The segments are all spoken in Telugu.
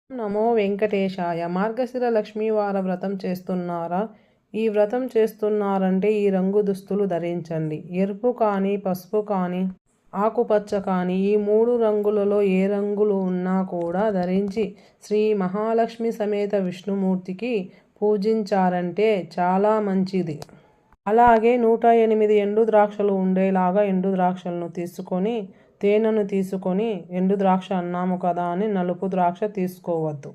నమో వెంకటేశాయ. మార్గశిర లక్ష్మీవార వ్రతం చేస్తున్నారా? ఈ వ్రతం చేస్తున్నారంటే ఈ రంగు దుస్తులు ధరించండి. ఎరుపు కానీ, పసుపు కానీ, ఆకుపచ్చ కానీ, ఈ 3 రంగులలో ఏ రంగులు ఉన్నా కూడా ధరించి శ్రీ మహాలక్ష్మి సమేత విష్ణుమూర్తికి పూజించారంటే చాలా మంచిది. అలాగే 108 ఎండు ద్రాక్షలు ఉండేలాగా ఎండు ద్రాక్షలను తీసుకొని, తేనెను తీసుకొని, ఎండు ద్రాక్ష అన్నాము కదా అని నలుపు ద్రాక్ష తీసుకోవద్దు.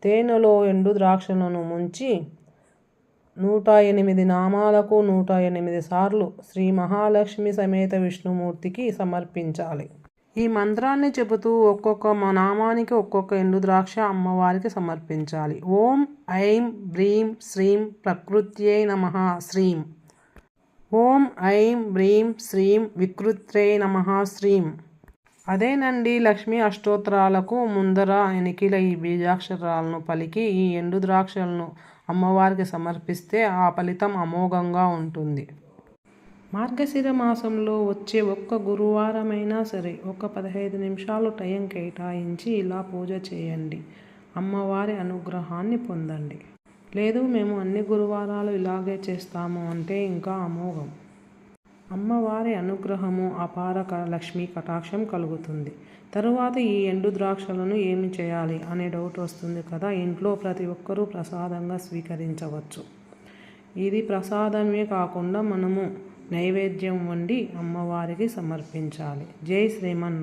తేనెలో ఎండు ద్రాక్షలను ముంచి 108 నామాలకు 108 సార్లు శ్రీ మహాలక్ష్మి సమేత విష్ణుమూర్తికి సమర్పించాలి. ఈ మంత్రాన్ని చెబుతూ ఒక్కొక్క నామానికి ఒక్కొక్క ఎండు ద్రాక్ష అమ్మవారికి సమర్పించాలి. ఓం ఐం బ్రీం శ్రీం ప్రకృత్యై నమః శ్రీం. ఓం ఐం బ్రీం శ్రీం వికృత్యై నమః శ్రీం. అదేనండి లక్ష్మీ అష్టోత్తరాలకు ముందర ఎనికిల ఈ బీజాక్షరాలను పలికి ఈ ఎండు ద్రాక్షలను అమ్మవారికి సమర్పిస్తే ఆ ఫలితం అమోఘంగా ఉంటుంది. మార్గశిర మాసంలో వచ్చే ఒక్క గురువారమైనా సరే ఒక 15 నిమిషాలు టైం కేటాయించి ఇలా పూజ చేయండి. అమ్మవారి అనుగ్రహాన్ని పొందండి. లేదు మేము అన్ని గురువారాలు ఇలాగే చేస్తాము అంటే ఇంకా అమోఘం. అమ్మవారి అనుగ్రహము అపార లక్ష్మీ కటాక్షం కలుగుతుంది. తరువాత ఈ ఎండు ద్రాక్షలను ఏమి చేయాలి అనే డౌట్ వస్తుంది కదా. ఇంట్లో ప్రతి ఒక్కరూ ప్రసాదంగా స్వీకరించవచ్చు. ఇది ప్రసాదమే కాకుండా మనము నైవేద్యం వండి అమ్మవారికి సమర్పించాలి. జై శ్రీమన్నారాయణ.